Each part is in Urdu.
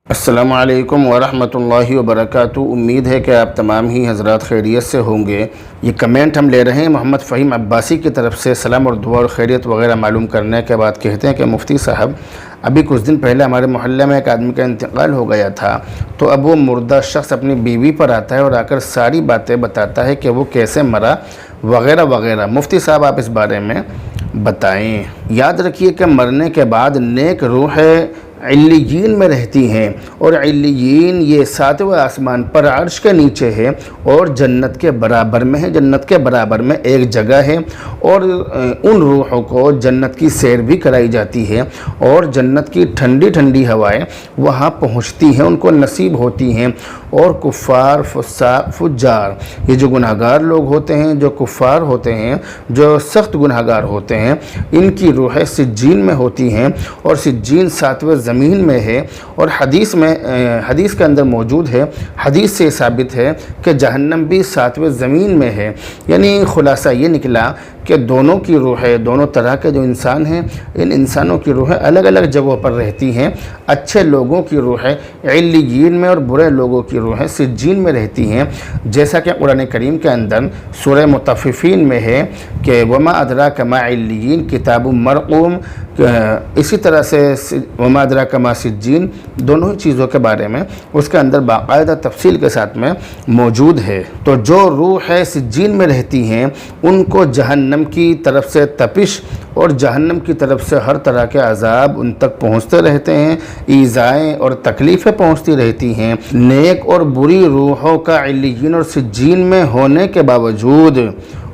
السلام علیکم ورحمۃ اللہ وبرکاتہ۔ امید ہے کہ آپ تمام ہی حضرات خیریت سے ہوں گے۔ یہ کمنٹ ہم لے رہے ہیں محمد فہیم عباسی کی طرف سے۔ سلام اور دعا اور خیریت وغیرہ معلوم کرنے کے بعد کہتے ہیں کہ مفتی صاحب، ابھی کچھ دن پہلے ہمارے محلے میں ایک آدمی کا انتقال ہو گیا تھا، تو اب وہ مردہ شخص اپنی بیوی پر آتا ہے اور آ کر ساری باتیں بتاتا ہے کہ وہ کیسے مرا وغیرہ وغیرہ۔ مفتی صاحب آپ اس بارے میں بتائیں۔ یاد رکھیے کہ مرنے کے بعد نیک روحیں علیین میں رہتی ہیں، اور علیین یہ ساتویں آسمان پر عرش کے نیچے ہے اور جنت کے برابر میں ہے۔ جنت کے برابر میں ایک جگہ ہے، اور ان روحوں کو جنت کی سیر بھی کرائی جاتی ہے، اور جنت کی ٹھنڈی ٹھنڈی ہوائیں وہاں پہنچتی ہیں، ان کو نصیب ہوتی ہیں۔ اور کفار، فساق، فجار، یہ جو گناہگار لوگ ہوتے ہیں، جو کفار ہوتے ہیں، جو سخت گناہگار ہوتے ہیں، ان کی روحیں سجین میں ہوتی ہیں، اور سجین ساتویں زمین میں ہے۔ اور حدیث کے اندر موجود ہے، حدیث سے ثابت ہے کہ جہنم بھی ساتویں زمین میں ہے۔ یعنی خلاصہ یہ نکلا کہ دونوں کی روحیں، دونوں طرح کے جو انسان ہیں، ان انسانوں کی روحیں الگ الگ جگہوں پر رہتی ہیں۔ اچھے لوگوں کی روحیں علیین میں اور برے لوگوں کی روحیں سجین میں رہتی ہیں، جیسا کہ قرآن کریم کے اندر سورہ مطففین میں ہے کہ وما ادراک ما علیین کتاب مرقوم۔ اسی طرح سے وما ادراک ما سجین، دونوں ہی چیزوں کے بارے میں اس کے اندر باقاعدہ تفصیل کے ساتھ میں موجود ہے۔ تو جو روحیں سجین میں رہتی ہیں، ان کو جہنم کی طرف سے تپش اور جہنم کی طرف سے ہر طرح کے عذاب ان تک پہنچتے رہتے ہیں، ایذائیں اور تکلیفیں پہنچتی رہتی ہیں۔ نیک اور بری روحوں کا علیین اور سجین میں ہونے کے باوجود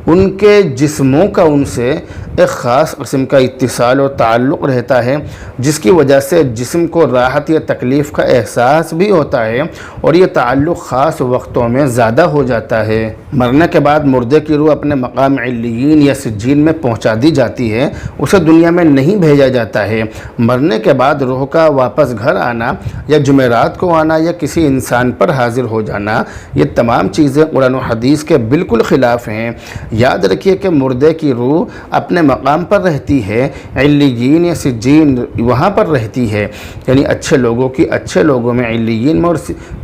ان کے جسموں کا ان سے ایک خاص قسم کا اتصال اور تعلق رہتا ہے، جس کی وجہ سے جسم کو راحت یا تکلیف کا احساس بھی ہوتا ہے، اور یہ تعلق خاص وقتوں میں زیادہ ہو جاتا ہے۔ مرنے کے بعد مردے کی روح اپنے مقام علیین یا سجین میں پہنچا دی جاتی ہے، اسے دنیا میں نہیں بھیجا جاتا ہے۔ مرنے کے بعد روح کا واپس گھر آنا، یا جمعرات کو آنا، یا کسی انسان پر حاضر ہو جانا، یہ تمام چیزیں قرآن و حدیث کے بالکل خلاف ہیں۔ یاد رکھیے کہ مردے کی روح اپنے مقام پر رہتی ہے، علیین یا سجین وہاں پر رہتی ہے، یعنی اچھے لوگوں کی اچھے لوگوں میں علیین میں، اور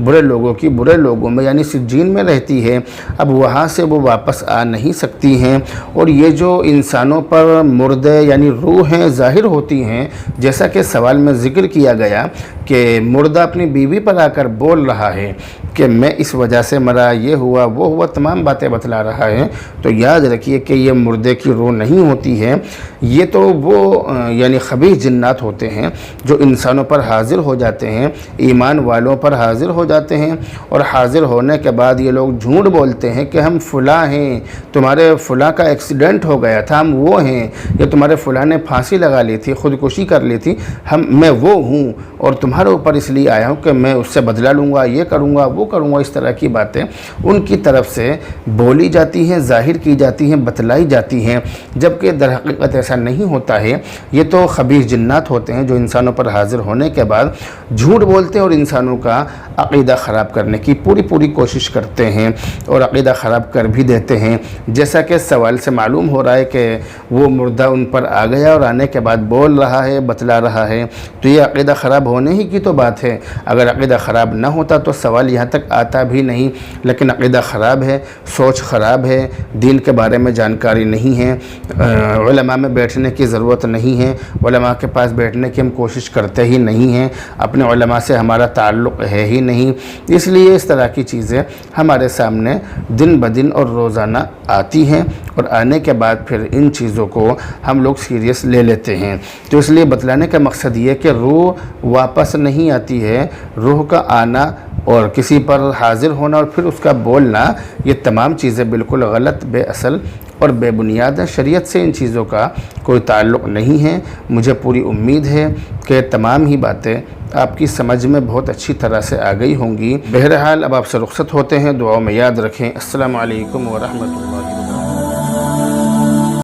برے لوگوں کی برے لوگوں میں یعنی سجین میں رہتی ہے۔ اب وہاں سے وہ واپس آ نہیں سکتی ہیں، اور یہ جو انسانوں پر مردے یعنی روحیں ظاہر ہوتی ہیں، جیسا کہ سوال میں ذکر کیا گیا کہ مردہ اپنی بیوی پر آ کر بول رہا ہے کہ میں اس وجہ سے مرا، یہ ہوا وہ ہوا، تمام باتیں بتلا رہا ہے، تو یاد رکھیے کہ یہ مردے کی روح نہیں ہوتی ہے، یہ تو وہ یعنی خبیث جنات ہوتے ہیں جو انسانوں پر حاضر ہو جاتے ہیں، ایمان والوں پر حاضر ہو جاتے ہیں، اور حاضر ہونے کے بعد یہ لوگ جھوٹ بولتے ہیں کہ ہم فلاں ہیں، تمہارے فلاں کا ایکسیڈنٹ ہو گیا تھا، ہم وہ ہیں، یا تمہارے فلاں نے پھانسی لگا لی تھی، خودکشی کر لی تھی، میں وہ ہوں، اور تمہارے اوپر اس لیے آیا ہوں کہ میں اس سے بدلہ لوں گا، یہ کروں گا وہ کروں گا۔ اس طرح کی باتیں ان کی طرف سے بولی جاتی ہیں، ظاہر کی جاتی ہیں، بتلائی جاتی ہیں، جبکہ در حقیقت ایسا نہیں ہوتا ہے۔ یہ تو خبیث جنات ہوتے ہیں جو انسانوں پر حاضر ہونے کے بعد جھوٹ بولتے ہیں، اور انسانوں کا عقیدہ خراب کرنے کی پوری کوشش کرتے ہیں، اور عقیدہ خراب کر بھی دیتے ہیں۔ جیسا کہ سوال سے معلوم ہو رہا ہے کہ وہ مردہ ان پر آ گیا اور آنے کے بعد بول رہا ہے، بتلا رہا ہے، تو یہ عقیدہ خراب ہونے ہی کی تو بات ہے۔ اگر عقیدہ خراب نہ ہوتا تو سوال یہاں تک آتا بھی نہیں، لیکن عقیدہ خراب ہے، سوچ خراب ہے، دین کے بارے میں جانکاری نہیں ہے، علماء میں بیٹھنے کی ضرورت نہیں ہے، علماء کے پاس بیٹھنے کی ہم کوشش کرتے ہی نہیں ہیں، اپنے علماء سے ہمارا تعلق ہے ہی نہیں، اس لیے اس طرح کی چیزیں ہمارے سامنے دن بدن اور روزانہ آتی ہیں، اور آنے کے بعد پھر ان چیزوں کو ہم لوگ سیریس لے لیتے ہیں۔ تو اس لیے بتلانے کا مقصد یہ کہ روح واپس نہیں آتی ہے، روح کا آنا اور کسی پر حاضر ہونا اور پھر اس کا بولنا، یہ تمام چیزیں بالکل غلط، بے اصل اور بے بنیاد ہے۔ شریعت سے ان چیزوں کا کوئی تعلق نہیں ہے۔ مجھے پوری امید ہے کہ تمام ہی باتیں آپ کی سمجھ میں بہت اچھی طرح سے آ گئی ہوں گی۔ بہرحال اب آپ سے رخصت ہوتے ہیں، دعاؤں میں یاد رکھیں۔ السلام علیکم ورحمۃ اللہ۔